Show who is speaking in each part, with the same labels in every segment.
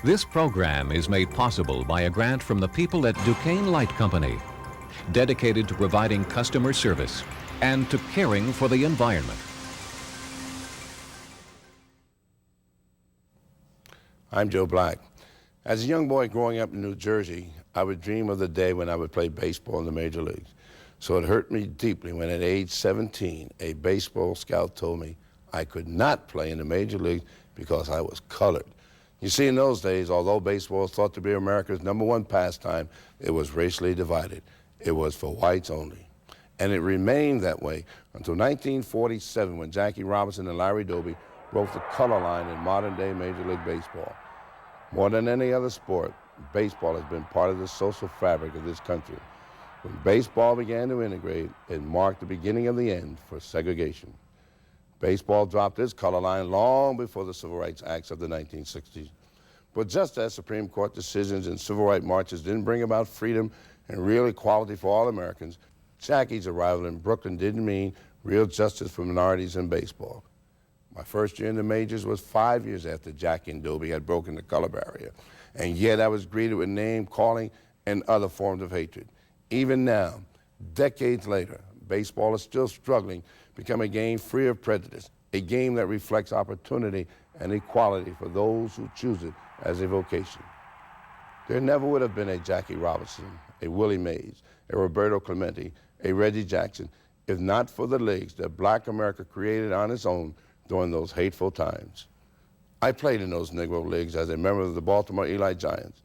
Speaker 1: This program is made possible by a grant from the people at Duquesne Light Company, dedicated to providing customer service and to caring for the environment.
Speaker 2: I'm Joe Black. As a young boy growing up in New Jersey, I would dream of the day when I would play baseball in the major leagues. So it hurt me deeply when at age 17, a baseball scout told me I could not play in the major leagues because I was colored. You see, in those days, although baseball was thought to be America's #1 pastime, it was racially divided. It was for whites only. And it remained that way until 1947, when Jackie Robinson and Larry Doby broke the color line in modern-day Major League Baseball. More than any other sport, baseball has been part of the social fabric of this country. When baseball began to integrate, it marked the beginning of the end for segregation. Baseball dropped its color line long before the Civil Rights Acts of the 1960s. But just as Supreme Court decisions and civil rights marches didn't bring about freedom and real equality for all Americans, Jackie's arrival in Brooklyn didn't mean real justice for minorities in baseball. My first year in the majors was 5 years after Jackie and Doby had broken the color barrier, and yet I was greeted with name-calling and other forms of hatred. Even now, decades later, baseball is still struggling to become a game free of prejudice, a game that reflects opportunity and equality for those who choose it as a vocation. There never would have been a Jackie Robinson, a Willie Mays, a Roberto Clemente, a Reggie Jackson, if not for the leagues that Black America created on its own during those hateful times. I played in those Negro leagues as a member of the Baltimore Eli Giants.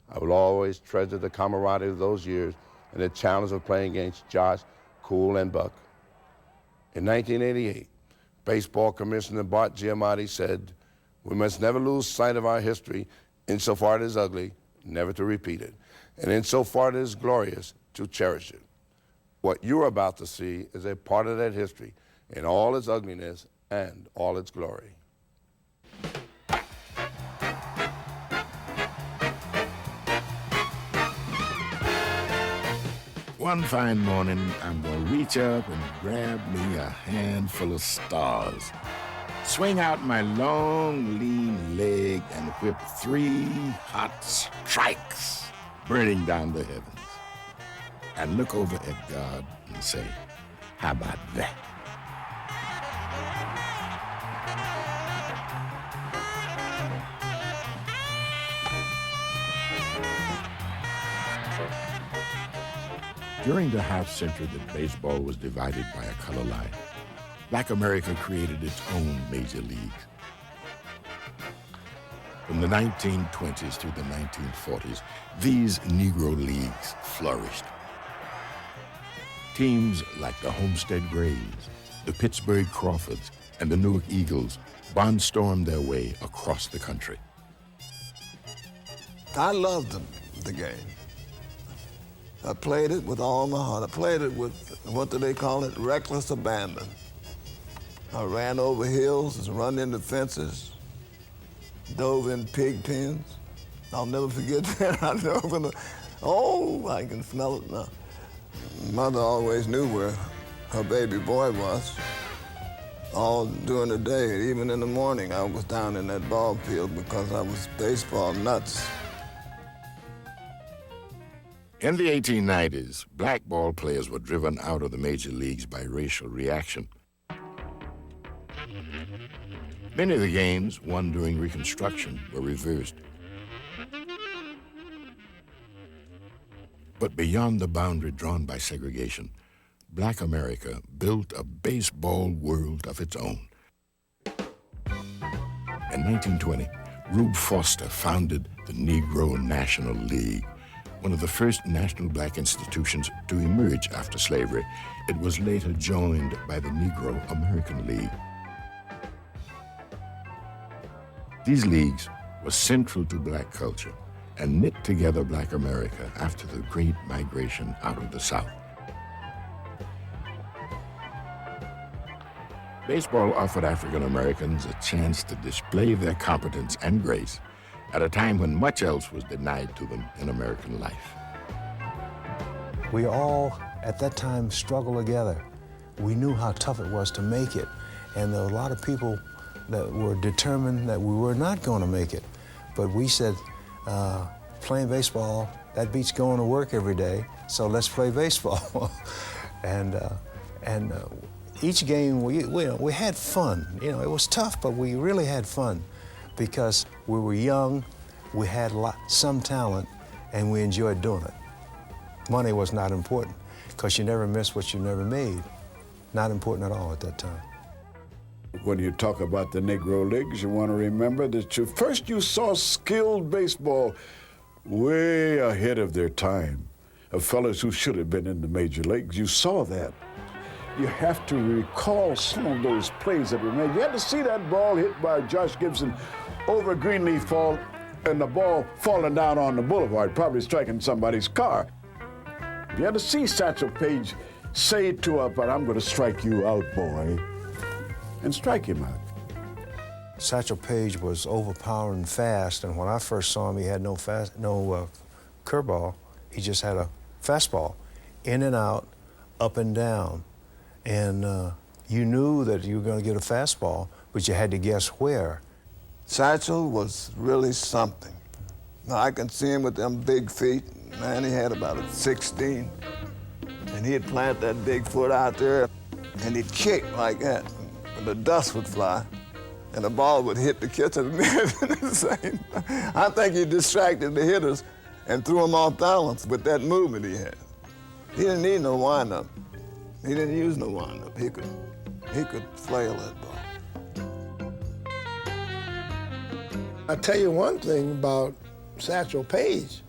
Speaker 2: I will always treasure the camaraderie of those years and the challenge of playing against Josh, Cool, and Buck. In 1988, baseball commissioner Bart Giamatti said, "We must never lose sight of our history, insofar it is ugly, never to repeat it, and insofar it is glorious, to cherish it." What you're about to see is a part of that history in all its ugliness and all its glory.
Speaker 3: One fine morning, I'm gonna reach up and grab me a handful of stars, swing out my long, lean leg, and whip 3 hot strikes burning down the heavens, and look over at God and say, how about that? During the half-century that baseball was divided by a color line, Black America created its own major leagues. From the 1920s through the 1940s, these Negro leagues flourished. Teams like the Homestead Grays, the Pittsburgh Crawfords, and the Newark Eagles barnstormed their way across the country.
Speaker 4: I loved the game. I played it with all my heart. I played it with, what do they call it, reckless abandon. I ran over hills, run into fences, dove in pig pens. I'll never forget that. I dove in I can smell it now. Mother always knew where her baby boy was. All during the day, even in the morning, I was down in that ball field because I was baseball nuts.
Speaker 3: In the 1890s, black ball players were driven out of the major leagues by racial reaction. Many of the games won during Reconstruction were reversed. But beyond the boundary drawn by segregation, Black America built a baseball world of its own. In 1920, Rube Foster founded the Negro National League, one of the first national black institutions to emerge after slavery. It was later joined by the Negro American League. These leagues were central to black culture and knit together Black America after the Great Migration out of the South. Baseball offered African Americans a chance to display their competence and grace at a time when much else was denied to them in American life.
Speaker 5: We all, at that time, struggled together. We knew how tough it was to make it, and there were a lot of people that were determined that we were not going to make it. But we said, playing baseball, that beats going to work every day, so let's play baseball. and each game, we had fun. You know, it was tough, but we really had fun because we were young, we had some talent, and we enjoyed doing it. Money was not important because you never miss what you never made. Not important at all at that time.
Speaker 3: When you talk about the Negro Leagues, you want to remember that first you saw skilled baseball way ahead of their time, of fellas who should have been in the major leagues. You saw that. You have to recall some of those plays that were made. You had to see that ball hit by Josh Gibson over Greenleaf Fall and the ball falling down on the boulevard, probably striking somebody's car. You had to see Satchel Paige say to up, but I'm going to strike you out, boy, and strike him out.
Speaker 5: Satchel Paige was overpowering fast, and when I first saw him, he had no curveball. He just had a fastball, in and out, up and down. And you knew that you were going to get a fastball, but you had to guess where.
Speaker 4: Satchel was really something. Now, I can see him with them big feet. Man, he had about a 16. And he'd plant that big foot out there, and he'd kick like that. And the dust would fly, and the ball would hit the catcher. I think he distracted the hitters and threw them off balance with that movement he had. He didn't need no windup. He didn't use no windup. He could flail that ball.
Speaker 6: I'll tell you one thing about Satchel Paige.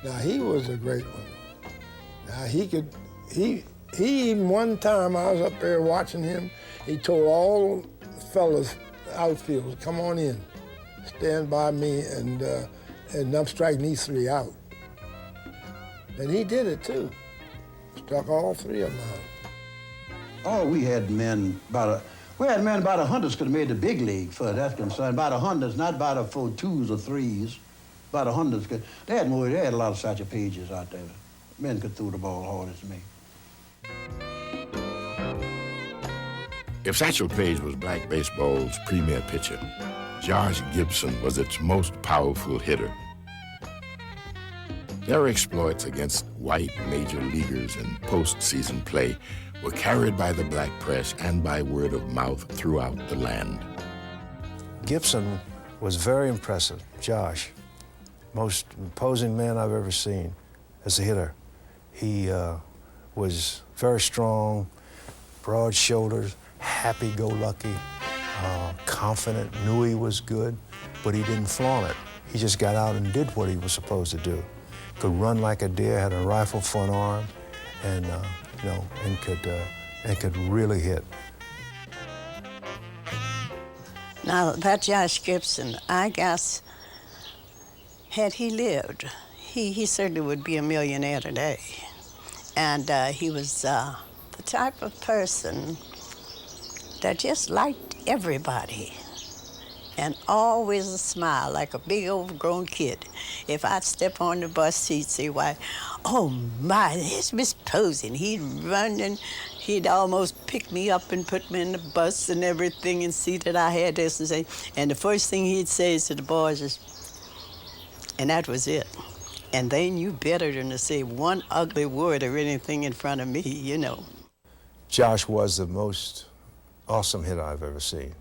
Speaker 6: Now, he was a great one. Now, he even one time I was up there watching him, he told all the fellas, outfielders, come on in, stand by me, and I'm striking these three out. And he did it too. Struck all three of them out.
Speaker 7: Oh, we had men about 100 could have made the big league for that's concerned. About 100, not about a 4 2s or 3s. About 100 could. They had a lot of Satchel Paiges out there. Men could throw the ball hard as me.
Speaker 3: If Satchel Paige was black baseball's premier pitcher, Josh Gibson was its most powerful hitter. Their exploits against white major leaguers in postseason play were carried by the black press and by word of mouth throughout the land.
Speaker 5: Gibson was very impressive, Josh. Most imposing man I've ever seen as a hitter. He was very strong, broad shoulders, happy-go-lucky, confident, knew he was good, but he didn't flaunt it. He just got out and did what he was supposed to do. Could run like a deer, had a rifle for an arm, and could really hit.
Speaker 8: Now, that Josh Gibson, I guess, had he lived, he certainly would be a millionaire today. And he was the type of person that just liked everybody and always a smile, like a big overgrown kid. If I'd step on the bus, he'd say, why, oh my, there's Miss Posey. And he'd run and he'd almost pick me up and put me in the bus and everything and see that I had this and say. And the first thing he'd say to the boys is, and that was it. And they knew better than to say one ugly word or anything in front of me, you know.
Speaker 5: Josh was the most awesome hitter I've ever seen.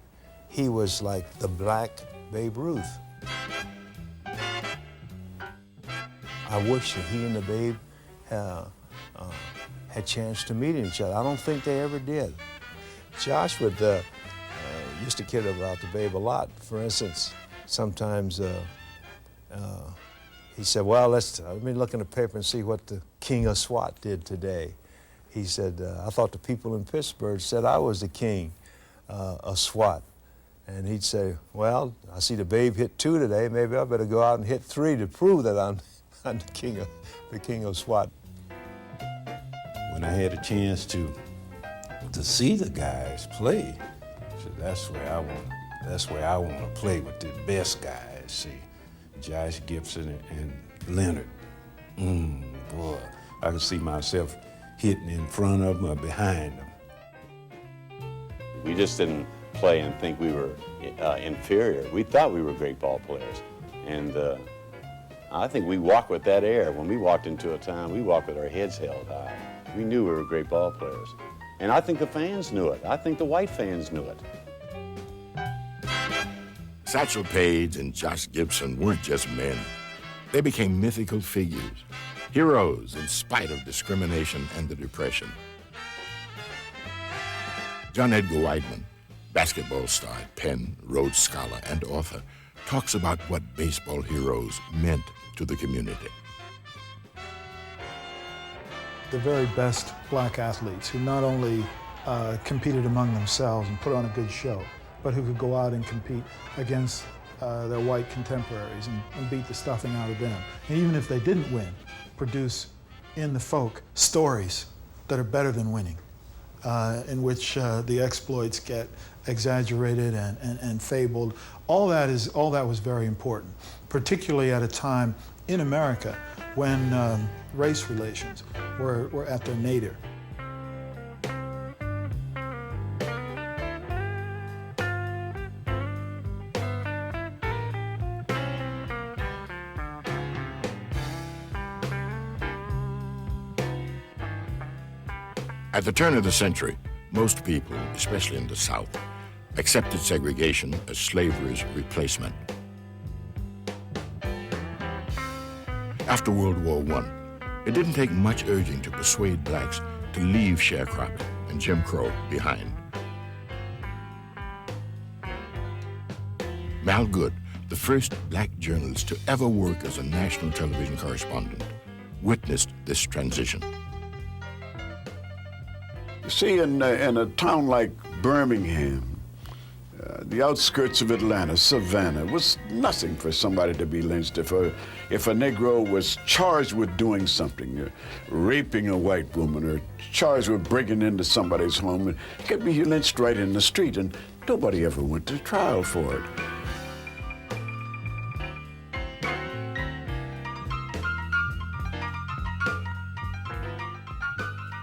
Speaker 5: He was like the black Babe Ruth. I wish that he and the Babe had chance to meet each other. I don't think they ever did. Josh would used to kid about the Babe a lot. For instance, sometimes he said, well, let me look in the paper and see what the king of SWAT did today. He said, I thought the people in Pittsburgh said I was the king of SWAT. And he'd say, well, I see the Babe hit 2 today. Maybe I better go out and hit 3 to prove that I'm the king of SWAT.
Speaker 9: When I had a chance to see the guys play, so that's where I want to play with the best guys. See, Josh Gibson and Leonard. Boy, I can see myself hitting in front of them or behind them.
Speaker 10: We just didn't play and think we were inferior. We thought we were great ball players. And I think we walked with that air. When we walked into a town, we walked with our heads held high. We knew we were great ball players. And I think the fans knew it. I think the white fans knew it.
Speaker 3: Satchel Paige and Josh Gibson weren't just men. They became mythical figures, heroes in spite of discrimination and the Depression. John Edgar Wideman, basketball star at Penn, Rhodes Scholar, and author, talks about what baseball heroes meant to the community.
Speaker 11: The very best black athletes who not only competed among themselves and put on a good show, but who could go out and compete against their white contemporaries and beat the stuffing out of them. And even if they didn't win, produce in the folk stories that are better than winning, in which the exploits get exaggerated and fabled. All that was very important, particularly at a time in America when race relations were at their nadir.
Speaker 3: At the turn of the century, most people, especially in the South, accepted segregation as slavery's replacement. After World War I, it didn't take much urging to persuade blacks to leave sharecropping and Jim Crow behind. Mal Goode, the first black journalist to ever work as a national television correspondent, witnessed this transition.
Speaker 12: You see, in a town like Birmingham, the outskirts of Atlanta, Savannah, was nothing for somebody to be lynched if a Negro was charged with doing something, raping a white woman, or charged with breaking into somebody's home. It could be lynched right in the street, and nobody ever went to trial for it.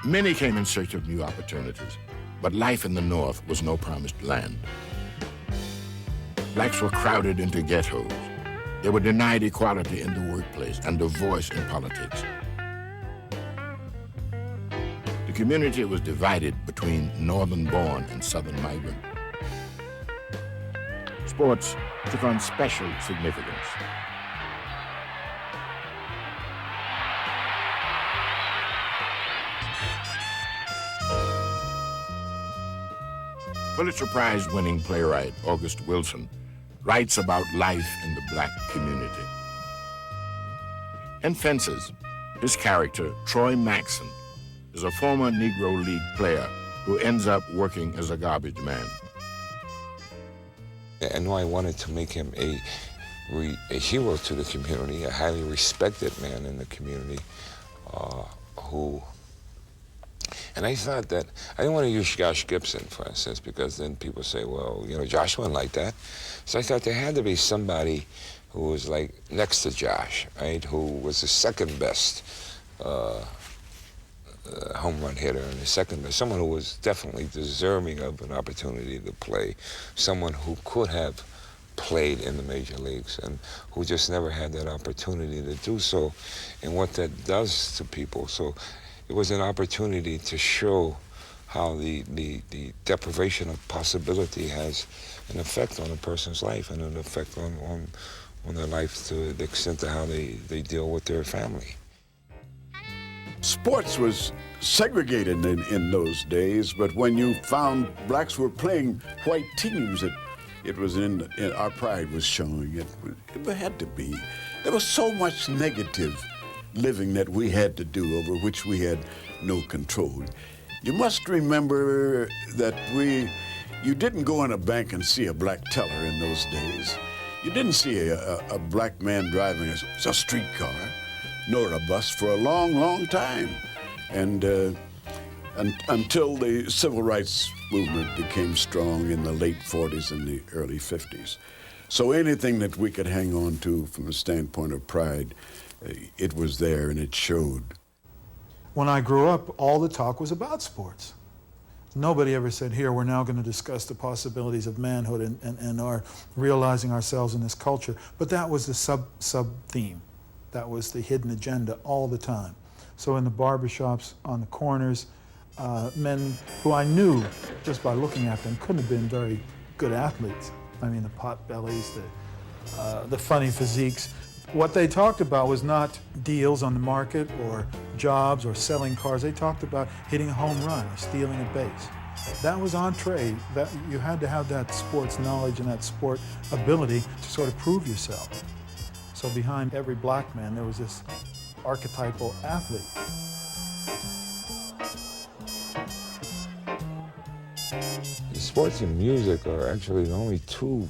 Speaker 3: Many came in search of new opportunities, but life in the North was no promised land. Blacks were crowded into ghettos. They were denied equality in the workplace and a voice in politics. The community was divided between northern-born and southern migrant. Sports took on special significance. Pulitzer Prize-winning playwright August Wilson writes about life in the black community. In Fences, his character, Troy Maxson, is a former Negro League player who ends up working as a garbage man.
Speaker 13: I know I wanted to make him a hero to the community, a highly respected man in the community and I thought that, I didn't want to use Josh Gibson, for instance, because then people say, well, you know, Josh wasn't like that. So I thought there had to be somebody who was like next to Josh, right, who was the second best home run hitter and the second best, someone who was definitely deserving of an opportunity to play, someone who could have played in the major leagues and who just never had that opportunity to do so, and what that does to people. So it was an opportunity to show how the deprivation of possibility has an effect on a person's life and an effect on their life to the extent of how they deal with their family.
Speaker 12: Sports was segregated in those days, but when you found blacks were playing white teams, it was in our pride was showing. It had to be. There was so much negative living that we had to do, over which we had no control. You must remember that you didn't go in a bank and see a black teller in those days. You didn't see a black man driving a streetcar nor a bus for a long, long time. And until the civil rights movement became strong in the late 40s and the early 50s. So anything that we could hang on to from the standpoint of pride, it was there and it showed.
Speaker 11: When I grew up, all the talk was about sports. Nobody ever said, here, we're now going to discuss the possibilities of manhood and our realizing ourselves in this culture. But that was the sub-theme. That was the hidden agenda all the time. So in the barbershops, on the corners, men who I knew just by looking at them couldn't have been very good athletes. I mean, the pot bellies, the funny physiques. What they talked about was not deals on the market or jobs or selling cars. They talked about hitting a home run or stealing a base. That was entree. That you had to have that sports knowledge and that sport ability to sort of prove yourself. So behind every black man, there was this archetypal athlete.
Speaker 13: Sports and music are actually the only two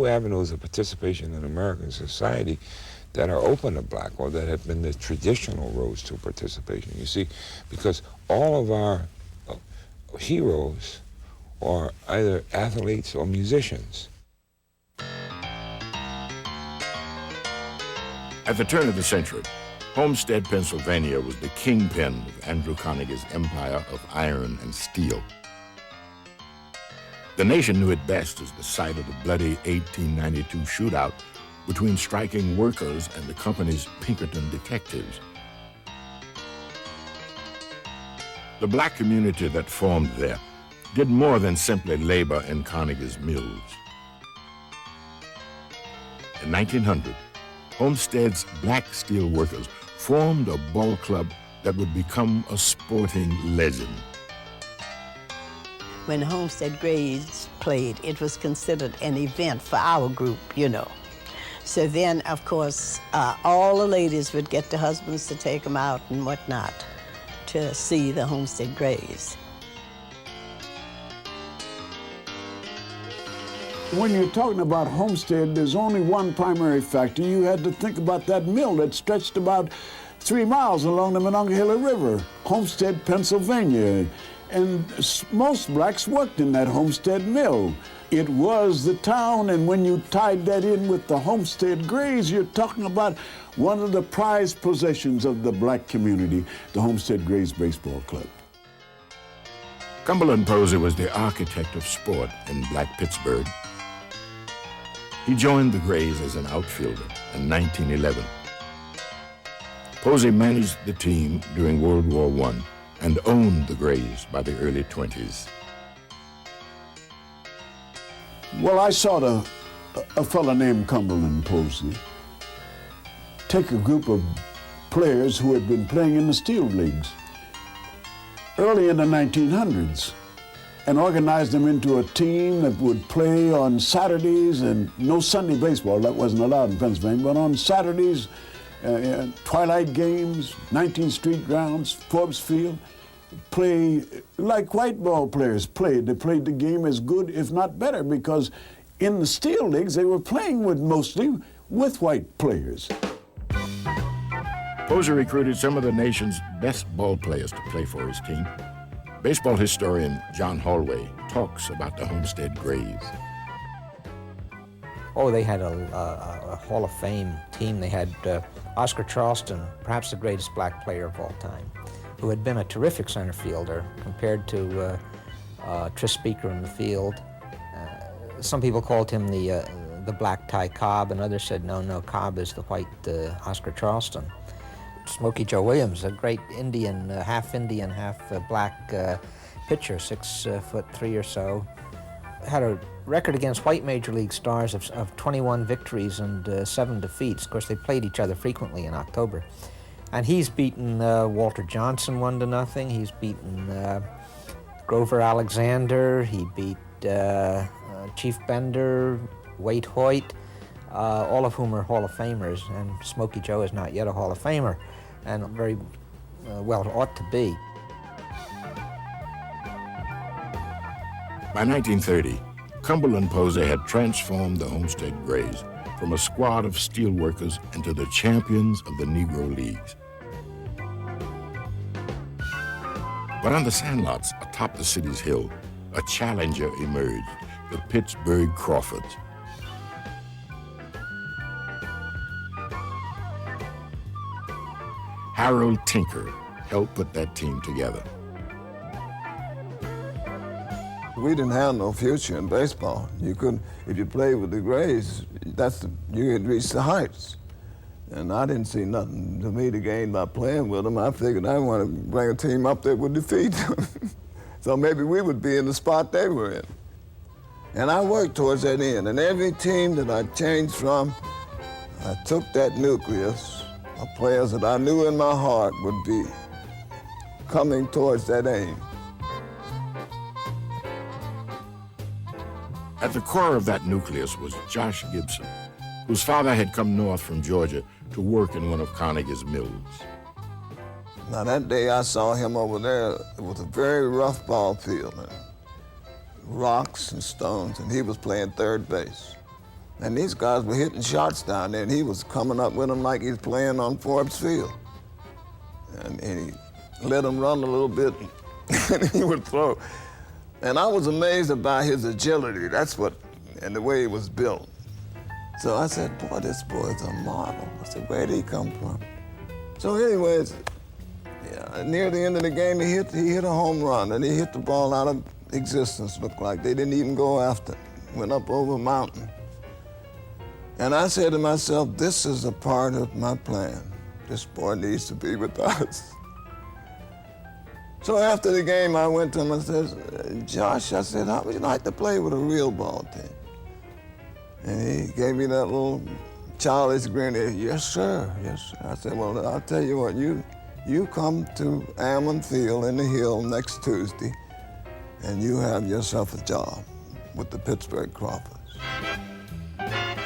Speaker 13: avenues of participation in American society that are open to black, or that have been the traditional roads to participation. You see, because all of our heroes are either athletes or musicians.
Speaker 3: At the turn of the century, Homestead, Pennsylvania was the kingpin of Andrew Carnegie's empire of iron and steel. The nation knew it best as the site of the bloody 1892 shootout between striking workers and the company's Pinkerton detectives. The black community that formed there did more than simply labor in Carnegie's mills. In 1900, Homestead's black steel workers formed a ball club that would become a sporting legend.
Speaker 8: When Homestead Grays played, it was considered an event for our group, you know. So then, of course, all the ladies would get their husbands to take them out and whatnot to see the Homestead Grays.
Speaker 12: When you're talking about Homestead, there's only one primary factor. You had to think about that mill that stretched about 3 miles along the Monongahela River, Homestead, Pennsylvania. And most blacks worked in that Homestead mill. It was the town, and when you tied that in with the Homestead Grays, you're talking about one of the prized possessions of the black community, the Homestead Grays Baseball Club.
Speaker 3: Cumberland Posey was the architect of sport in black Pittsburgh. He joined the Grays as an outfielder in 1911. Posey managed the team during World War I and owned the Grays by the early 20s.
Speaker 12: Well, I saw a fella named Cumberland Posey take a group of players who had been playing in the steel leagues early in the 1900s and organized them into a team that would play on Saturdays, and no Sunday baseball, that wasn't allowed in Pennsylvania, but on Saturdays, twilight games, 19th Street grounds, Forbes Field, play like white ball players played. They played the game as good, if not better, because in the steel leagues, they were playing mostly with white players.
Speaker 3: Posey recruited some of the nation's best ball players to play for his team. Baseball historian John Hallway talks about the Homestead Grays.
Speaker 14: Oh, they had a Hall of Fame team. They had Oscar Charleston, perhaps the greatest black player of all time, who had been a terrific center fielder compared to Tris Speaker in the field. Some people called him the Black Ty Cobb, and others said, no, Cobb is the white Oscar Charleston. Smokey Joe Williams, a great Indian, half black pitcher, 6'3" or so, had a record against white major league stars of 21 victories and 7 defeats. Of course, they played each other frequently in October. And he's beaten Walter Johnson 1-0. He's beaten Grover Alexander. He beat Chief Bender, Wade Hoyt, all of whom are Hall of Famers. And Smokey Joe is not yet a Hall of Famer, and very well ought to be.
Speaker 3: By 1930, Cumberland Posey had transformed the Homestead Grays from a squad of steelworkers into the champions of the Negro Leagues. But on the sandlots atop the city's hill, a challenger emerged, the Pittsburgh Crawfords. Harold Tinker helped put that team together.
Speaker 4: We didn't have no future in baseball. You couldn't, if you played with the Grays, you had reached the heights. And I didn't see nothing to me to gain by playing with them. I figured I want to bring a team up that would defeat them. So maybe we would be in the spot they were in. And I worked towards that end. And every team that I changed from, I took that nucleus of players that I knew in my heart would be coming towards that aim.
Speaker 3: At the core of that nucleus was Josh Gibson, whose father had come north from Georgia to work in one of Carnegie's mills.
Speaker 4: Now that day I saw him over there, it was a very rough ball field, and rocks and stones, and he was playing third base. And these guys were hitting shots down there, and he was coming up with them like he's playing on Forbes Field. And he let them run a little bit, and he would throw. And I was amazed about his agility, and the way he was built. So I said, boy, this boy's a model. I said, where did he come from? So anyways, near the end of the game, he hit a home run, and he hit the ball out of existence, looked like. They didn't even go after it. Went up over a mountain. And I said to myself, this is a part of my plan. This boy needs to be with us. So after the game, I went to him and said, Josh, I said, how would you like to play with a real ball team? And he gave me that little childish grin. Yes, sir, yes, sir. I said, well, I'll tell you what, you come to Ammon Field in the Hill next Tuesday, and you have yourself a job with the Pittsburgh Crawfords.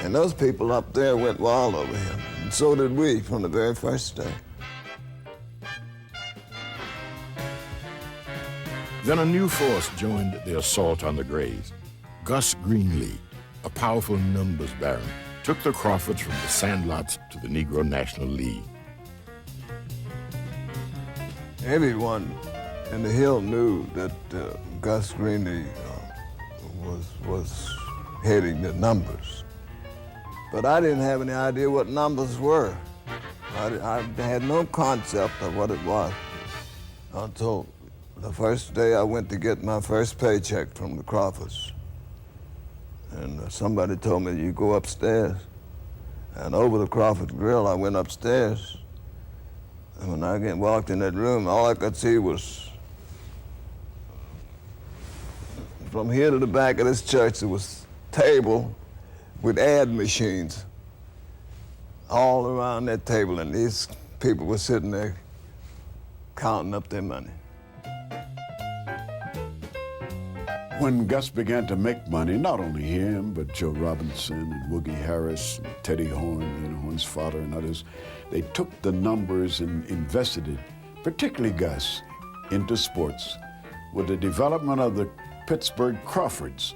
Speaker 4: And those people up there went wild over him, and so did we from the very first day.
Speaker 3: Then a new force joined the assault on the Grays. Gus Greenlee, a powerful numbers baron, took the Crawfords from the Sandlots to the Negro National League.
Speaker 4: Everyone in the Hill knew that Gus Greenlee was heading the numbers. But I didn't have any idea what numbers were. I had no concept of what it was until the first day I went to get my first paycheck from the Crawfords. And somebody told me, you go upstairs. And over the Crawford Grill, I went upstairs. And when I walked in that room, all I could see was, from here to the back of this church, there was a table with ad machines all around that table, and these people were sitting there counting up their money.
Speaker 12: When Gus began to make money, not only him, but Joe Robinson and Woogie Harris, and Teddy Horn, Horn's father and others, they took the numbers and invested it, particularly Gus, into sports with the development of the Pittsburgh Crawfords,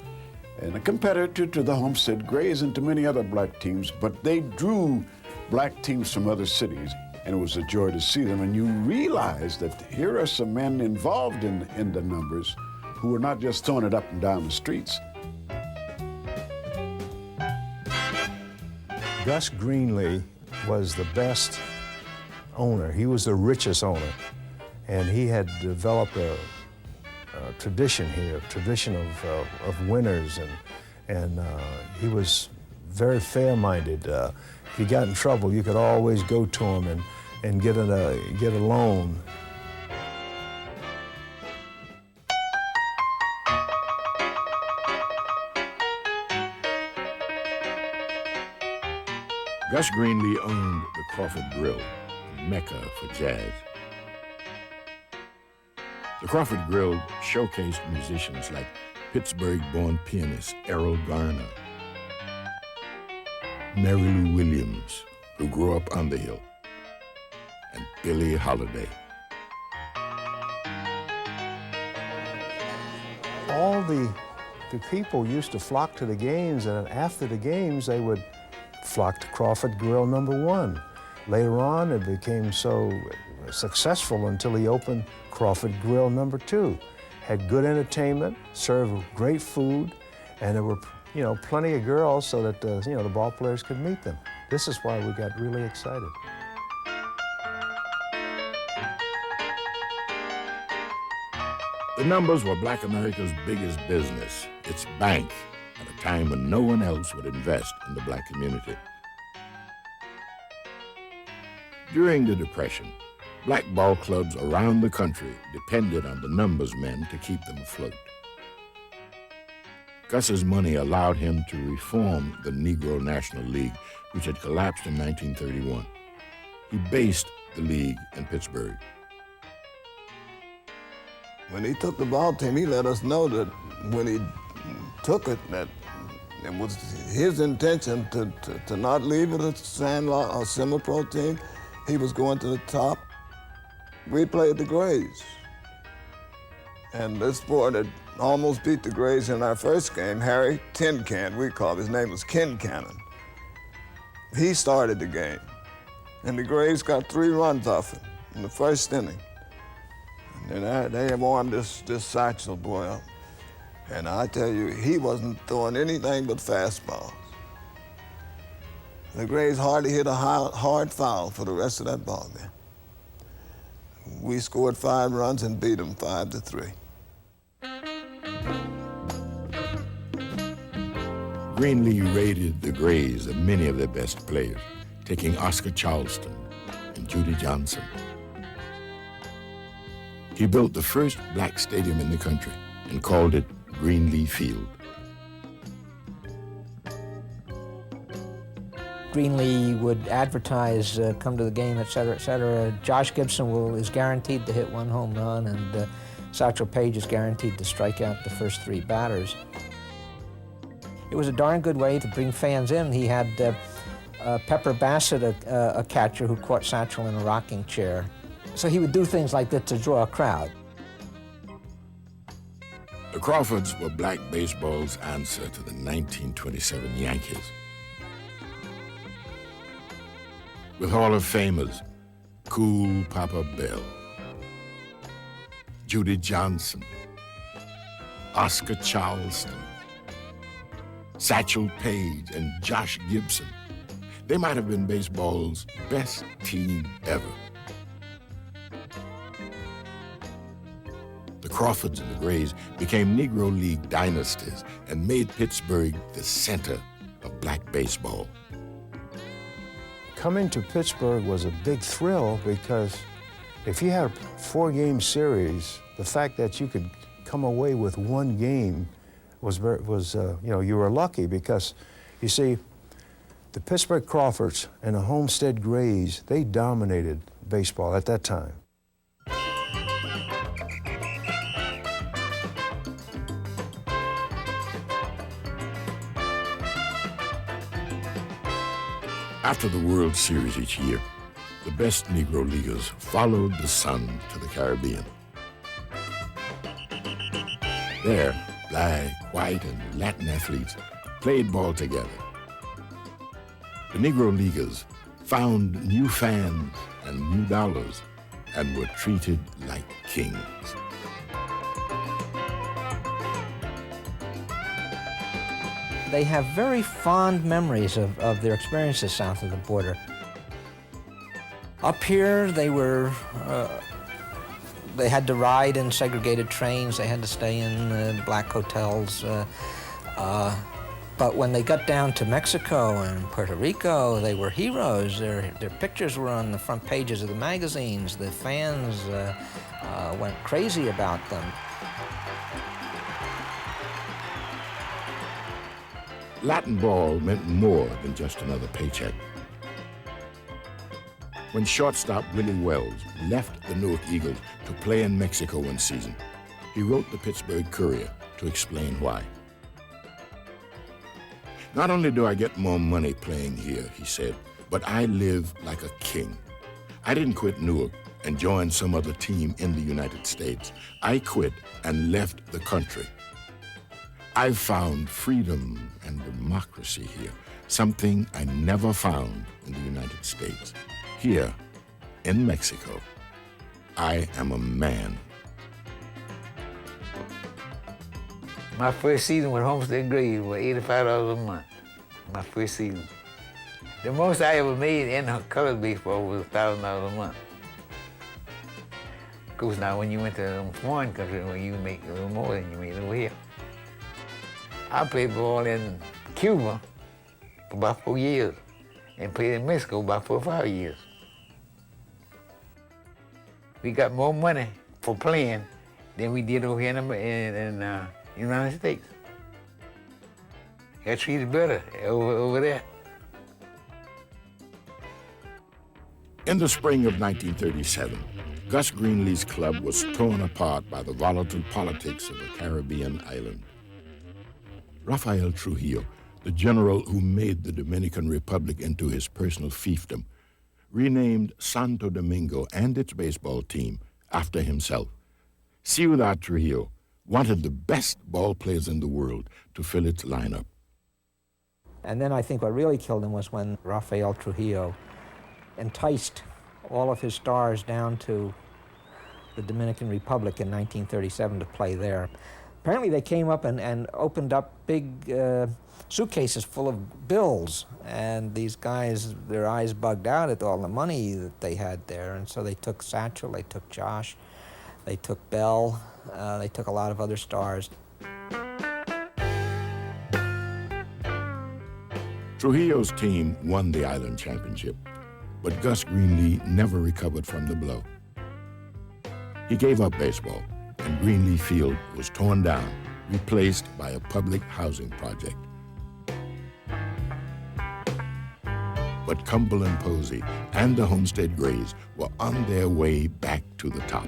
Speaker 12: and a competitor to the Homestead Grays and to many other black teams, but they drew black teams from other cities, and it was a joy to see them. And you realize that here are some men involved in the numbers who were not just throwing it up and down the streets.
Speaker 5: Gus Greenlee was the best owner. He was the richest owner. And he had developed a tradition here, a tradition of winners. And he was very fair-minded. If you got in trouble, you could always go to him and get a loan.
Speaker 3: Gus Greenlee owned the Crawford Grill, a mecca for jazz. The Crawford Grill showcased musicians like Pittsburgh-born pianist Errol Garner, Mary Lou Williams, who grew up on the Hill, and Billie Holiday.
Speaker 5: All the people used to flock to the games, and after the games, they would flock to Crawford Grill #1. Later on, it became so successful until he opened Crawford Grill #2. Had good entertainment, served great food, and there were, plenty of girls so that, the ball players could meet them. This is why we got really excited.
Speaker 3: The The numbers were Black America's biggest business, its bank, at a time when no one else would invest in the Black community. During the Depression, Black ball clubs around the country depended on the numbers men to keep them afloat. Gus's money allowed him to reform the Negro National League, which had collapsed in 1931. He based the league in Pittsburgh.
Speaker 4: When he took the ball team, he let us know that when he took it, that it was his intention to not leave it a sandlot or semi-pro team. He was going to the top. We played the Grays. And this boy that almost beat the Grays in our first game, Harry Tin Can, we called his name was Ken Cannon. He started the game. And the Grays got 3 runs off him in the first inning. And then they warmed this Satchel boy up. And I tell you, he wasn't throwing anything but fastballs. The Grays hardly hit a hard foul for the rest of that ball game. We scored 5 runs and beat them 5-3.
Speaker 3: Greenlee raided the Grays of many of their best players, taking Oscar Charleston and Judy Johnson. He built the first Black stadium in the country and called it Greenlee Field.
Speaker 14: Greenlee would advertise, come to the game, et cetera, et cetera. Josh Gibson is guaranteed to hit 1 home run, and Satchel Paige is guaranteed to strike out the first 3 batters. It was a darn good way to bring fans in. He had Pepper Bassett, a catcher who caught Satchel in a rocking chair. So he would do things like that to draw a crowd.
Speaker 3: The Crawfords were Black baseball's answer to the 1927 Yankees. With Hall-of-Famers, Cool Papa Bell, Judy Johnson, Oscar Charleston, Satchel Paige, and Josh Gibson. They might have been baseball's best team ever. The Crawfords and the Grays became Negro League dynasties and made Pittsburgh the center of Black baseball.
Speaker 5: Coming to Pittsburgh was a big thrill because if you had a 4-game series, the fact that you could come away with 1 game was you were lucky because, you see, the Pittsburgh Crawfords and the Homestead Grays, they dominated baseball at that time.
Speaker 3: After the World Series each year, the best Negro leaguers followed the sun to the Caribbean. There, Black, white, and Latin athletes played ball together. The Negro leaguers found new fans and new dollars and were treated like kings.
Speaker 14: They have very fond memories of their experiences south of the border. Up here, they had to ride in segregated trains. They had to stay in black hotels. But when they got down to Mexico and Puerto Rico, they were heroes. Their pictures were on the front pages of the magazines. The fans went crazy about them.
Speaker 3: Latin ball meant more than just another paycheck. When shortstop Willie Wells left the Newark Eagles to play in Mexico one season, he wrote the Pittsburgh Courier to explain why. "Not only do I get more money playing here," he said, "but I live like a king. I didn't quit Newark and join some other team in the United States. I quit and left the country. I've found freedom and democracy here, something I never found in the United States. Here, in Mexico, I am a man."
Speaker 15: My first season with Homestead Grade was $85 a month. My first season. The most I ever made in colored baseball was $1,000 a month. course, now when you went to foreign country, when you make a little more than you made over here. I played ball in Cuba for about 4 years and played in Mexico about 4 or 5 years. We got more money for playing than we did over here in the United States. Got treated better over there.
Speaker 3: In the spring of 1937, Gus Greenlee's club was torn apart by the volatile politics of a Caribbean island. Rafael Trujillo, the general who made the Dominican Republic into his personal fiefdom, renamed Santo Domingo and its baseball team after himself. Ciudad Trujillo wanted the best ball players in the world to fill its lineup.
Speaker 14: And then I think what really killed him was when Rafael Trujillo enticed all of his stars down to the Dominican Republic in 1937 to play there. Apparently they came up and opened up big suitcases full of bills, and these guys, their eyes bugged out at all the money that they had there, and so they took Satchel, they took Josh, they took Bell, they took a lot of other stars.
Speaker 3: Trujillo's team won the Island Championship, but Gus Greenlee never recovered from the blow. He gave up baseball, and Greenlee Field was torn down, replaced by a public housing project. But Cumberland Posey and the Homestead Grays were on their way back to the top.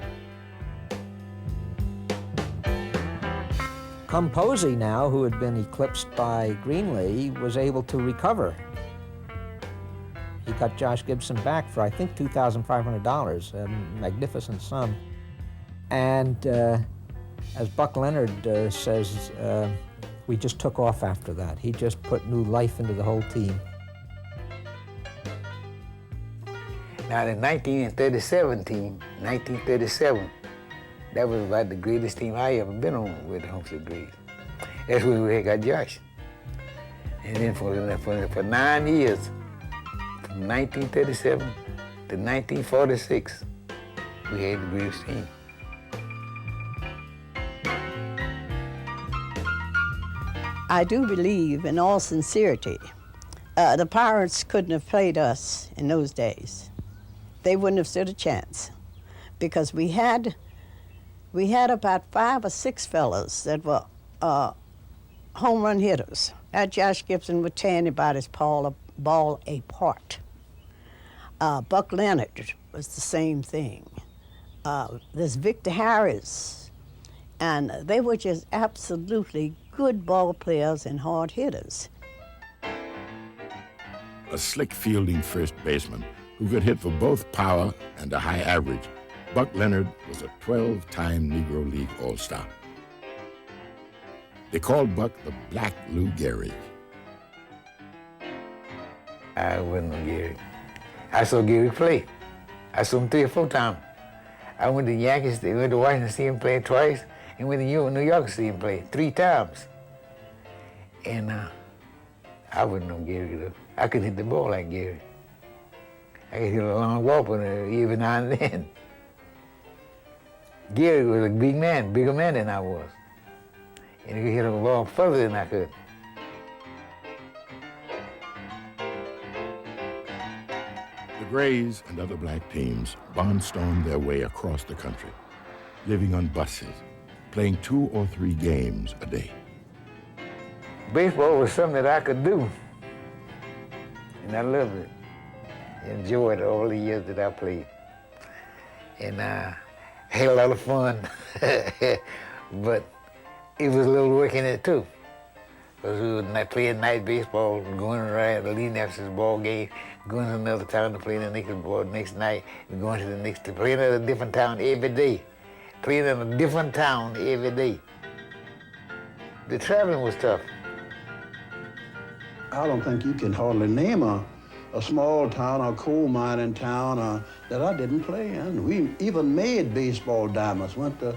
Speaker 14: Posey now, who had been eclipsed by Greenlee, was able to recover. He got Josh Gibson back for, I think, $2,500, a magnificent sum. And as Buck Leonard says, we just took off after that. He just put new life into the whole team.
Speaker 15: Now, the 1937, that was about the greatest team I ever been on with the Homestead Grays. That's where we got Josh. And then for 9 years, from 1937 to 1946, we had the greatest team.
Speaker 8: I do believe, in all sincerity, the Pirates couldn't have played us in those days. They wouldn't have stood a chance, because we had about 5 or 6 fellas that were home run hitters. That Josh Gibson would tear anybody's ball apart. Buck Leonard was the same thing. There's Victor Harris, and they were just absolutely good ball players and hard hitters.
Speaker 3: A slick fielding first baseman who could hit for both power and a high average, Buck Leonard was a 12-time Negro League All-Star. They called Buck the Black Lou Gehrig.
Speaker 15: I wasn't no Gehrig. I saw Gehrig play. I saw him 3 or 4 times. I went to the Yankees, went to Washington to see him play twice, and went to New York to see him play 3 times. And I wasn't no Gehrig though. I could hit the ball like Gehrig. I could hit a long walk every now and then. Gehrig was a big man, bigger man than I was. And he could hit a ball further than I could.
Speaker 3: The Grays and other black teams barnstormed their way across the country, living on buses, playing 2 or 3 games a day.
Speaker 15: Baseball was something that I could do, and I loved it. Enjoyed all the years that I played. And I had a lot of fun, but it was a little work in it too. Because we were playing night baseball, going around, leading after the ball game, going to another town to play the next night, and going to the next, to play in a different town every day. Playing in a different town every day. The traveling was tough.
Speaker 7: I don't think you can hardly name a small town or coal mining town that I didn't play in. We even made baseball diamonds, went to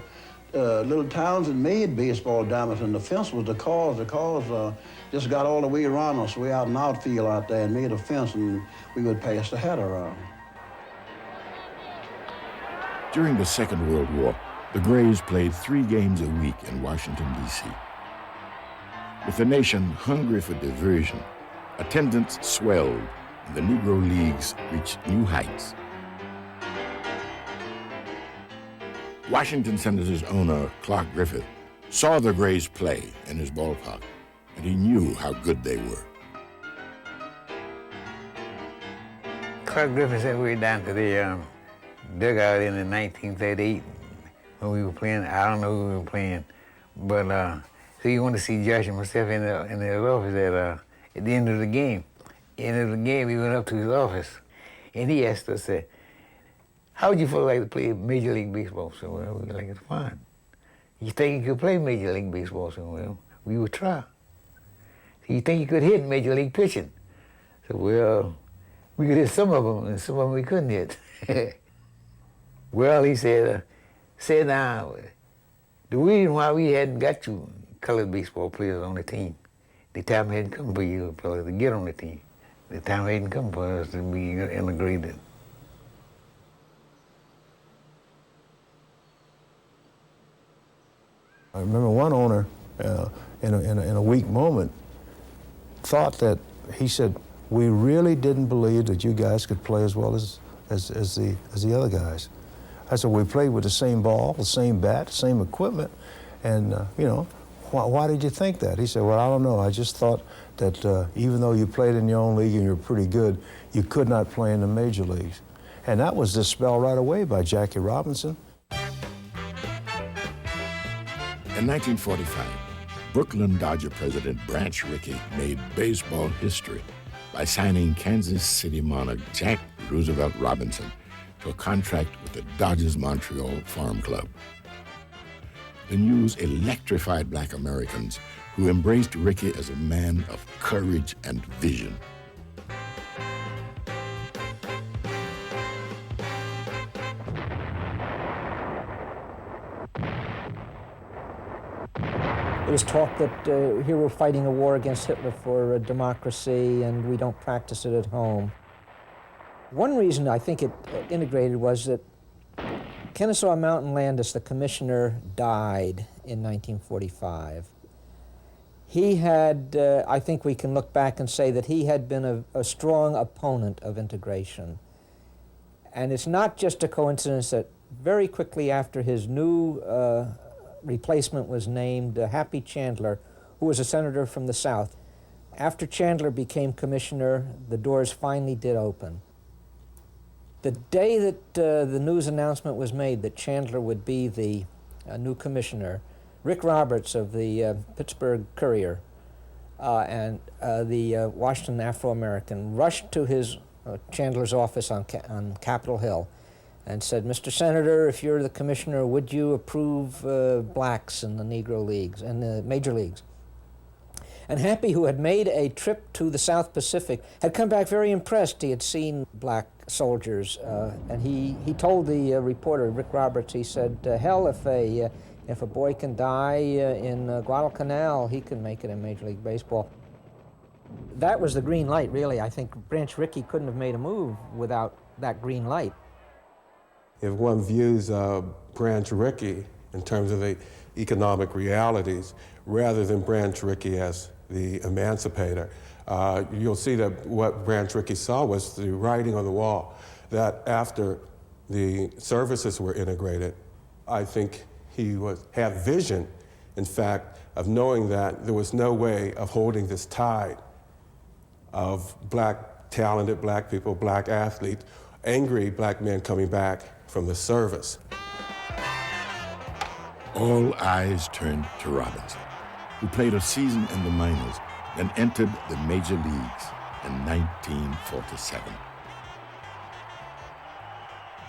Speaker 7: little towns and made baseball diamonds, and the fence was the cause. The cause just got all the way around us, way out in the outfield out there, and made a fence, and we would pass the hat around.
Speaker 3: During the Second World War, the Grays played 3 games a week in Washington, D.C. With the nation hungry for diversion, attendance swelled and the Negro Leagues reached new heights. Washington Senators owner Clark Griffith saw the Grays play in his ballpark, and he knew how good they were.
Speaker 15: Clark Griffith said we were down to the dugout in 1938 when we were playing. I don't know who we were playing, but so you want to see Josh and myself in the office at the end of the game. End of the game, we went up to his office, and he asked us, "How would you feel like to play Major League Baseball?" So well, we were like, "It's fine." "You think you could play Major League Baseball?" So well, we would try. "So you think you could hit Major League pitching?" So well, we could hit some of them, and some of them we couldn't hit. Well, he said now, the reason why we hadn't got you colored baseball players on the team, the time hadn't come for you fellas to get on the team. The time hadn't come for us to be integrated.
Speaker 5: I remember one owner, in a weak moment, thought that, he said, "We really didn't believe that you guys could play as well as the other guys." I said, "We played with the same ball, the same bat, the same equipment, and you know, why did you think that?" He said, "Well, I don't know. I just thought that even though you played in your own league and you're pretty good, you could not play in the major leagues." And that was dispelled right away by Jackie Robinson.
Speaker 3: In 1945, Brooklyn Dodger president Branch Rickey made baseball history by signing Kansas City monarch Jack Roosevelt Robinson to a contract with the Dodgers Montreal Farm Club. The news electrified Black Americans who embraced Rickey as a man of courage and vision.
Speaker 14: It was talk that here we're fighting a war against Hitler for democracy and we don't practice it at home. One reason I think it integrated was that Kennesaw Mountain Landis, the commissioner, died in 1945. He had, I think we can look back and say that he had been a strong opponent of integration. And it's not just a coincidence that very quickly after his new replacement was named, Happy Chandler, who was a senator from the South. After Chandler became commissioner, the doors finally did open. The day that the news announcement was made that Chandler would be the new commissioner, Rick Roberts of the Pittsburgh Courier and the Washington Afro-American rushed to his Chandler's office on Capitol Hill and said, "Mr. Senator, if you're the commissioner, would you approve blacks in the Negro Leagues and the major leagues?" And Happy, who had made a trip to the South Pacific, had come back very impressed. He had seen black soldiers, and he told the reporter, Rick Roberts, he said, "Hell, if a boy can die in Guadalcanal, he can make it in Major League Baseball." That was the green light, really. I think Branch Rickey couldn't have made a move without that green light.
Speaker 16: If one views Branch Rickey in terms of the economic realities, rather than Branch Rickey as the emancipator, you'll see that what Branch Rickey saw was the writing on the wall, that after the services were integrated, I think he had vision, in fact, of knowing that there was no way of holding this tide of black, talented black people, black athletes, angry black men coming back from the service.
Speaker 3: All eyes turned to Robinson, who played a season in the minors and entered the major leagues in 1947.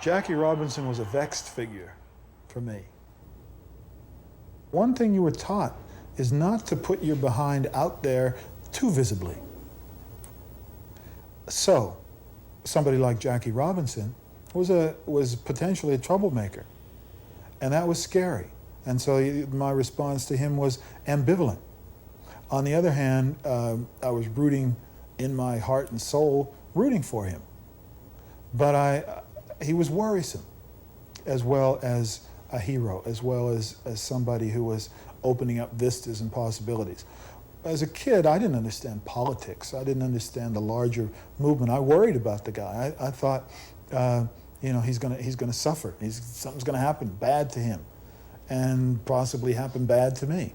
Speaker 11: Jackie Robinson was a vexed figure for me. One thing you were taught is not to put your behind out there too visibly. So, somebody like Jackie Robinson was potentially a troublemaker, and that was scary. And so my response to him was ambivalent. On the other hand, I was rooting in my heart and soul, rooting for him. But he was worrisome. as well as a hero, as well as somebody who was opening up vistas and possibilities. As a kid, I didn't understand politics. I didn't understand the larger movement. I worried about the guy. I thought, you know, he's gonna suffer. Something's gonna happen bad to him, and possibly happen bad to me.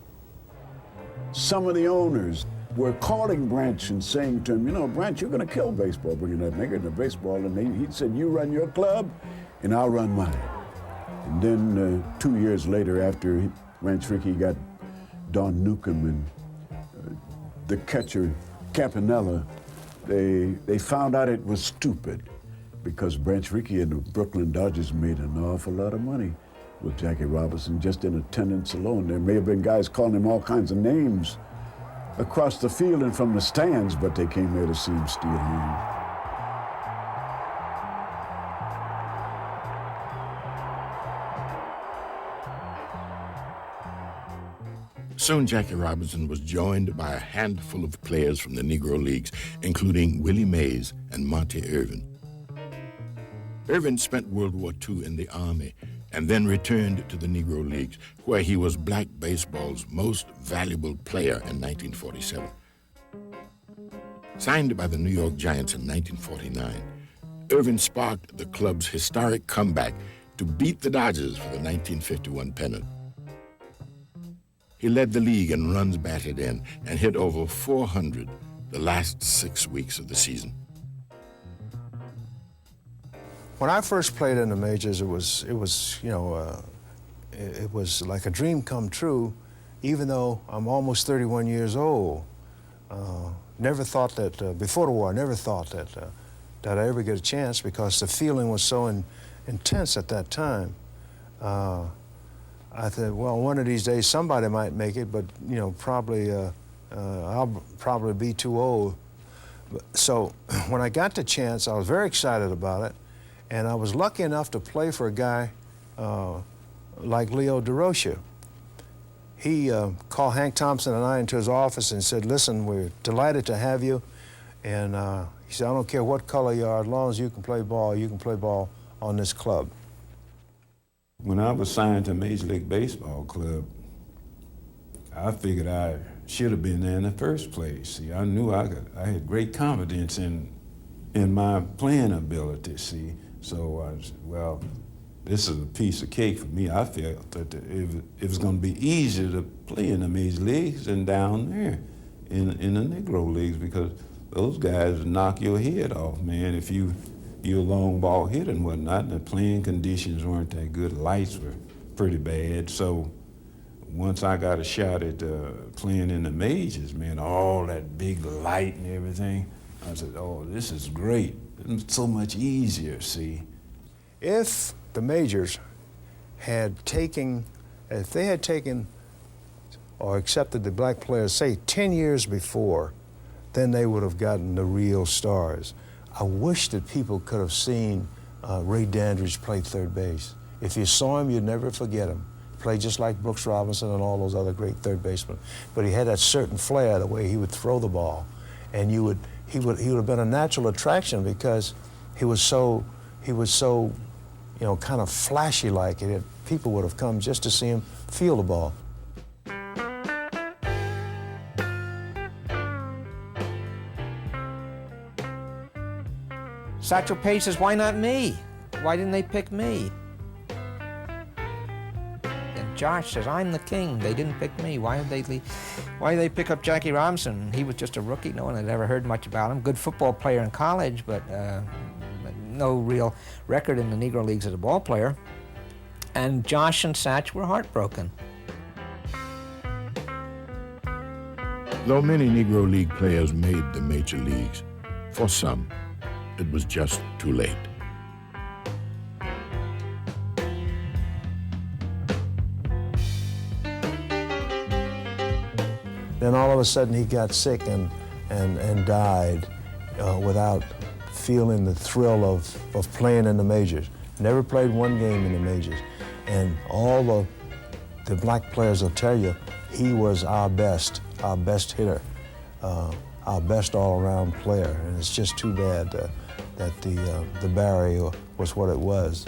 Speaker 12: Some of the owners were calling Branch and saying to him, you know, Branch, you're gonna kill baseball, bringing that nigger into baseball. And he said, you run your club, and I'll run mine. And then 2 years later, after Branch Rickey got Don Newcomb and the catcher, Campanella, they found out it was stupid because Branch Rickey and the Brooklyn Dodgers made an awful lot of money with Jackie Robinson just in attendance alone. There may have been guys calling him all kinds of names across the field and from the stands, but they came there to see him steal home.
Speaker 3: Soon Jackie Robinson was joined by a handful of players from the Negro Leagues, including Willie Mays and Monte Irvin. Irvin spent World War II in the Army and then returned to the Negro Leagues, where he was black baseball's most valuable player in 1947. Signed by the New York Giants in 1949, Irvin sparked the club's historic comeback to beat the Dodgers for the 1951 pennant. He led the league in runs batted in and hit over 400 the last 6 weeks of the season.
Speaker 5: When I first played in the majors, it was like a dream come true, even though I'm almost 31 years old. Never thought that, before the war, I never thought that I'd ever get a chance because the feeling was so intense at that time. I thought, well, one of these days somebody might make it, but you know, probably I'll probably be too old. So when I got the chance, I was very excited about it, and I was lucky enough to play for a guy like Leo DeRocha. He called Hank Thompson and I into his office and said, "Listen, we're delighted to have you," and he said, "I don't care what color you are, as long as you can play ball on this club."
Speaker 9: When I was signed to Major League Baseball club, I figured I should have been there in the first place. See, I knew I had great confidence in my playing ability, see. So I was, well, this is a piece of cake for me. I felt that it was going to be easier to play in the major leagues than down there in the Negro leagues, because those guys would knock your head off, man, if you're a long ball hitter and whatnot, and the playing conditions weren't that good. Lights were pretty bad. So once I got a shot at playing in the majors, man, all that big light and everything, I said, oh, this is great. It's so much easier, see.
Speaker 5: If the majors had taken, if they had taken or accepted the black players, say 10 years before, then they would have gotten the real stars. I wish that people could have seen Ray Dandridge play third base. If you saw him, you'd never forget him. He played just like Brooks Robinson and all those other great third basemen. But he had that certain flair, the way he would throw the ball. And he would have been a natural attraction because he was so, you know, kind of flashy like it. People would have come just to see him feel the ball.
Speaker 14: Satchel Paige says, why not me? Why didn't they pick me? And Josh says, I'm the king. They didn't pick me. Why did they pick up Jackie Robinson? He was just a rookie. No one had ever heard much about him. Good football player in college, but no real record in the Negro Leagues as a ball player. And Josh and Satch were heartbroken.
Speaker 3: Though many Negro League players made the major leagues, for some, it was just too late.
Speaker 5: Then all of a sudden he got sick and died without feeling the thrill of playing in the majors. Never played one game in the majors. And all the black players will tell you he was our best hitter, our best all-around player. And it's just too bad that the barrier was what it was.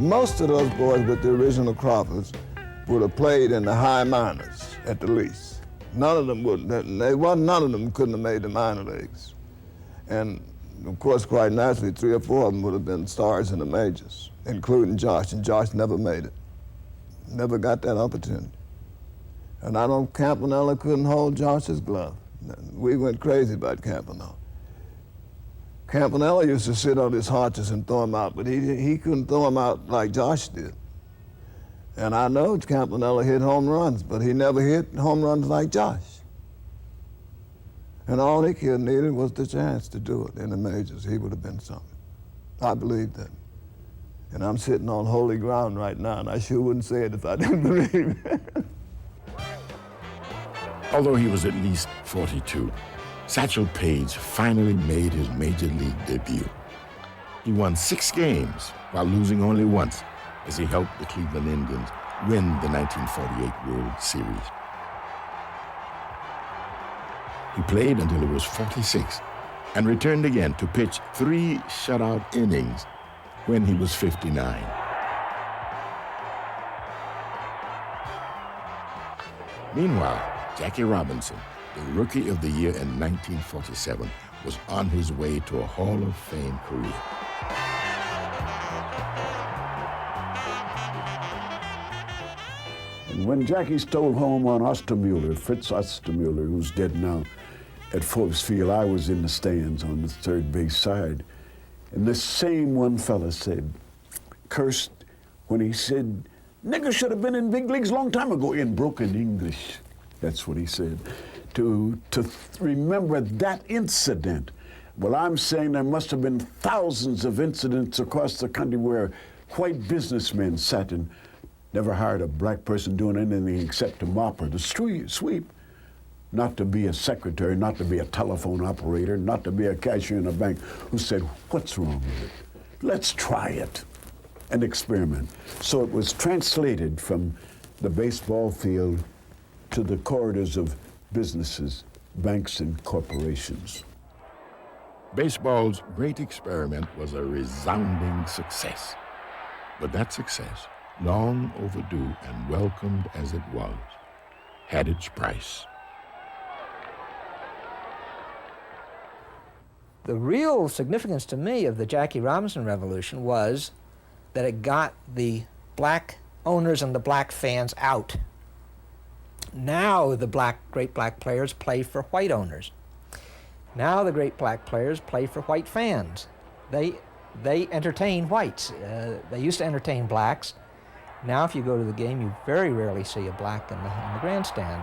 Speaker 4: Most of those boys with the original Crawfords would have played in the high minors at the least. None of them would. None of them couldn't have made the minor leagues. And of course, quite naturally, 3 or 4 of them would have been stars in the majors, including Josh, and Josh never made it. Never got that opportunity. And I know Campanella couldn't hold Josh's glove. We went crazy about Campanella. Campanella used to sit on his haunches and throw them out, but he couldn't throw them out like Josh did. And I know Campanella hit home runs, but he never hit home runs like Josh. And all he kid needed was the chance to do it in the majors. He would have been something. I believe that. And I'm sitting on holy ground right now, and I sure wouldn't say it if I didn't believe it.
Speaker 3: Although he was at least 42, Satchel Paige finally made his major league debut. He won 6 games while losing only once as he helped the Cleveland Indians win the 1948 World Series. He played until he was 46 and returned again to pitch 3 shutout innings when he was 59. Meanwhile, Jackie Robinson, the Rookie of the Year in 1947, was on his way to a Hall of Fame career.
Speaker 12: And when Jackie stole home on Ostermuller, Fritz Ostermuller, who's dead now, at Forbes Field, I was in the stands on the third base side. And this same one fella said, cursed when he said, "Nigger should have been in big leagues a long time ago," in broken English. That's what he said. To remember that incident. Well, I'm saying there must have been thousands of incidents across the country where white businessmen sat and never hired a black person doing anything except to mop or to sweep. Not to be a secretary, not to be a telephone operator, not to be a cashier in a bank, who said, "What's wrong with it? Let's try it and experiment." So it was translated from the baseball field to the corridors of businesses, banks, and corporations.
Speaker 3: Baseball's great experiment was a resounding success. But that success, long overdue and welcomed as it was, had its price.
Speaker 14: The real significance to me of the Jackie Robinson Revolution was that it got the black owners and the black fans out. Now the great black players play for white owners. Now the great black players play for white fans. They entertain whites. They used to entertain blacks. Now if you go to the game, you very rarely see a black in the grandstand.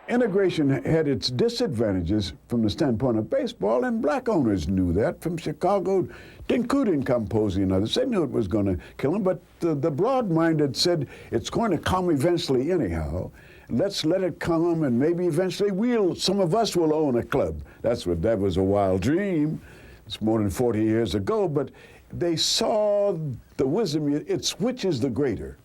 Speaker 12: Integration had its disadvantages from the standpoint of baseball, and black owners knew that. From Chicago, including Composey and others, they knew it was going to kill them, but the broad-minded said, it's going to come eventually anyhow. Let's let it come, and maybe eventually some of us will own a club. That was a wild dream. It's more than 40 years ago, but they saw the wisdom. It's which is the greater.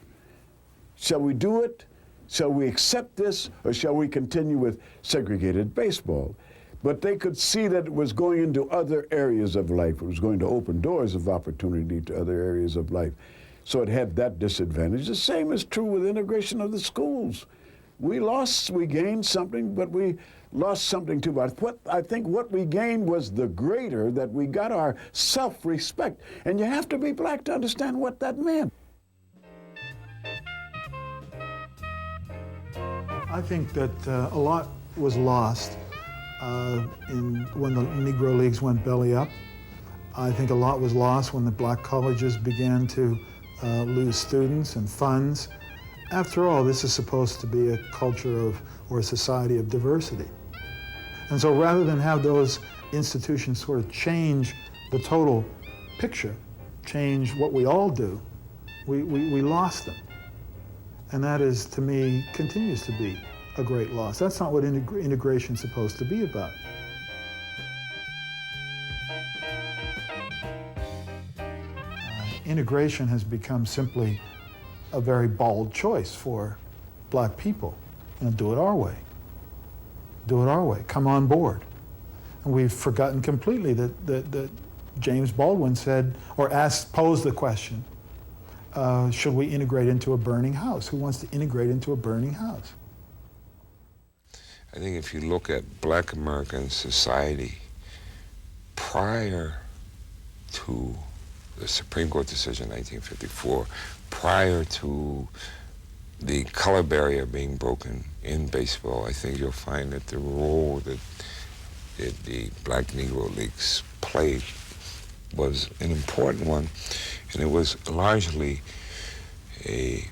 Speaker 12: Shall we do it? Shall we accept this, or shall we continue with segregated baseball? But they could see that it was going into other areas of life. It was going to open doors of opportunity to other areas of life. So it had that disadvantage. The same is true with integration of the schools. We gained something, but we lost something too. But I think what we gained was the greater, that we got our self-respect. And you have to be black to understand what that meant.
Speaker 11: I think that a lot was lost when the Negro Leagues went belly up. I think a lot was lost when the black colleges began to lose students and funds. After all, this is supposed to be a culture or a society of diversity. And so rather than have those institutions sort of change the total picture, change what we all do, we lost them. And that is, to me, continues to be a great loss. That's not what integration is supposed to be about. Integration has become simply a very bold choice for black people. Do it our way. Do it our way. Come on board. And we've forgotten completely that James Baldwin said, or posed the question, should we integrate into a burning house? Who wants to integrate into a burning house?
Speaker 13: I think if you look at Black American society prior to the Supreme Court decision in 1954, prior to the color barrier being broken in baseball, I think you'll find that the role that the Black Negro Leagues played was an important one, and it was largely a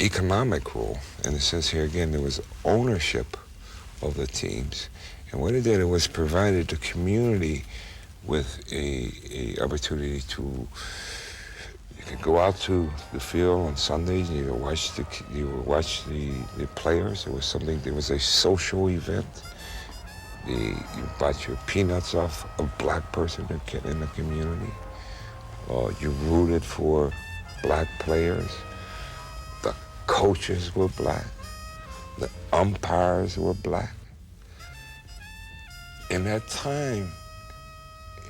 Speaker 13: economic role. In the sense here again, there was ownership of the teams, and what it did, it was provided the community with a opportunity to, you could go out to the field on Sundays and you would watch the players. It was something, there was a social event. You bought your peanuts off a black person in the community. You rooted for black players. The coaches were black. The umpires were black. In that time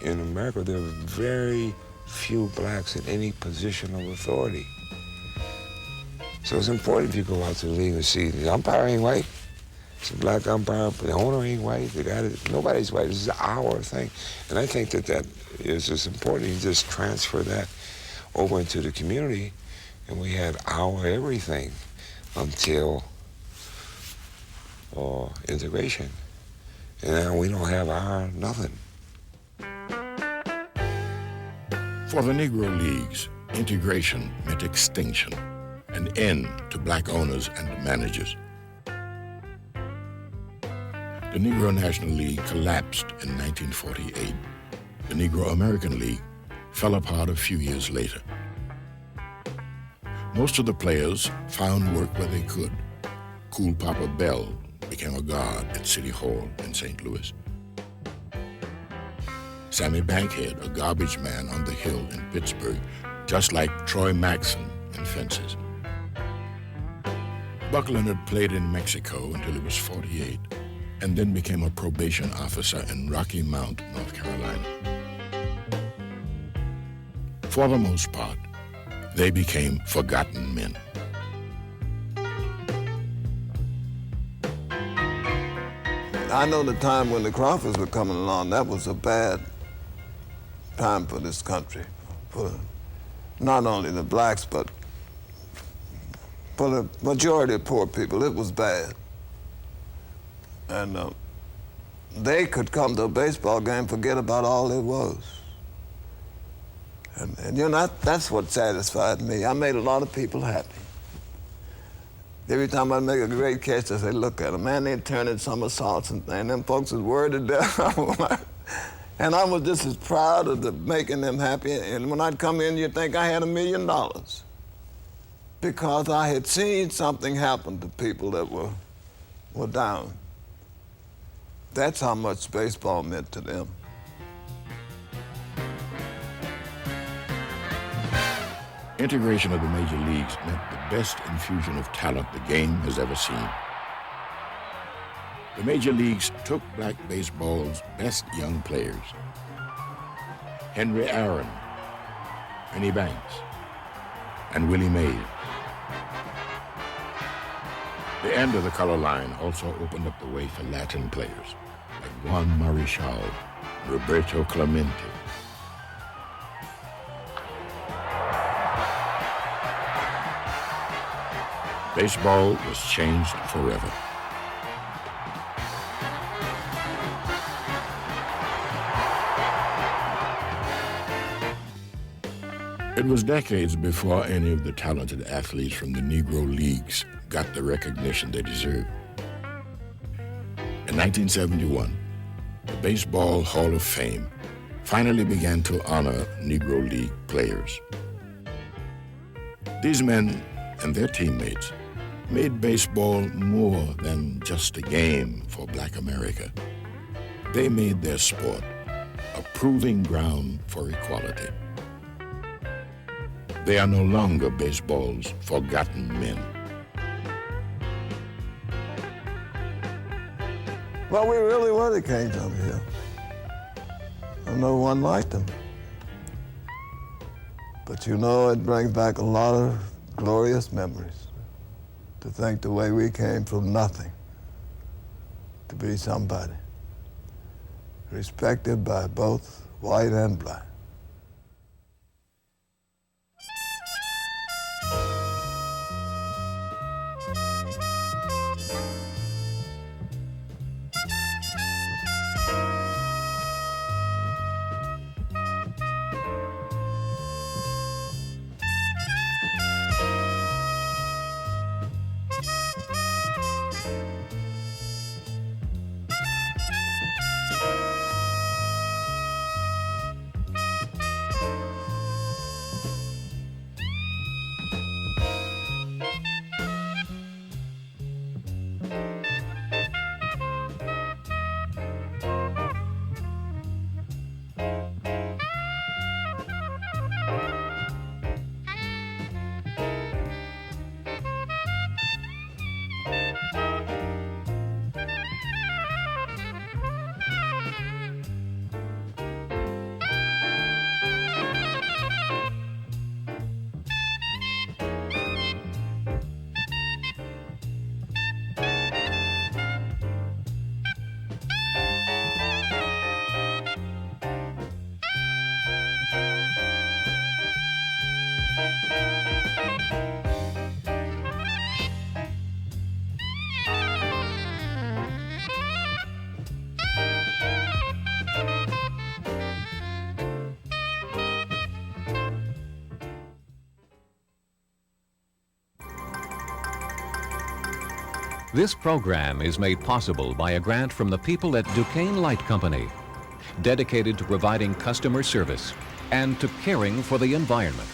Speaker 13: in America, there were very few blacks in any position of authority. So it's important if you go out to the league and see the umpire ain't white. It's a black umpire, but the owner ain't white. The guy, nobody's white. This is our thing. And I think that is just important. You just transfer that over into the community, and we had our everything until integration. And now we don't have our nothing.
Speaker 3: For the Negro Leagues, integration meant extinction, an end to black owners and managers. The Negro National League collapsed in 1948. The Negro American League fell apart a few years later. Most of the players found work where they could. Cool Papa Bell became a guard at City Hall in St. Louis. Sammy Bankhead, a garbage man on the Hill in Pittsburgh, just like Troy Maxson in Fences. Buck Leonard played in Mexico until he was 48, and then became a probation officer in Rocky Mount, North Carolina. For the most part, they became forgotten men.
Speaker 4: I know the time when the Crawfords were coming along, that was a bad time for this country, for not only the blacks, but for the majority of poor people. It was bad. And they could come to a baseball game, forget about all it was. And you know, that's what satisfied me. I made a lot of people happy. Every time I make a great catch, I say, look at them, man, they're turning somersaults and them folks is worried to death. And I was just as proud of making them happy. And when I'd come in, you'd think I had $1 million. Because I had seen something happen to people that were down. That's how much baseball meant to them.
Speaker 3: Integration of the major leagues meant the best infusion of talent the game has ever seen. The major leagues took black baseball's best young players. Henry Aaron, Ernie Banks, and Willie Mays. The end of the color line also opened up the way for Latin players like Juan Marichal, Roberto Clemente. Baseball was changed forever. It was decades before any of the talented athletes from the Negro Leagues got the recognition they deserved. In 1971, the Baseball Hall of Fame finally began to honor Negro League players. These men and their teammates made baseball more than just a game for Black America. They made their sport a proving ground for equality. They are no longer baseball's forgotten men.
Speaker 4: Well, we really were the kings of the hill. No one liked them. But you know, it brings back a lot of glorious memories to think the way we came from nothing to be somebody, respected by both white and black.
Speaker 1: This program is made possible by a grant from the people at Duquesne Light Company, dedicated to providing customer service and to caring for the environment.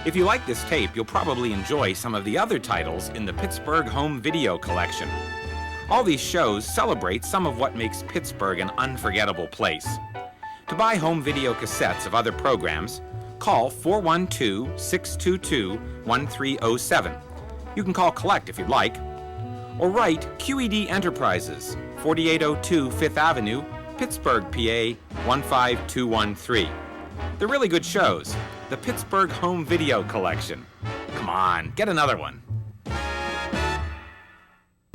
Speaker 17: If you like this tape, you'll probably enjoy some of the other titles in the Pittsburgh Home Video Collection. All these shows celebrate some of what makes Pittsburgh an unforgettable place. To buy home video cassettes of other programs, call 412-622-1307. You can call Collect if you'd like, or write QED Enterprises, 4802 Fifth Avenue, Pittsburgh, PA 15213. They're really good shows. The Pittsburgh Home Video Collection. Come on, get another one.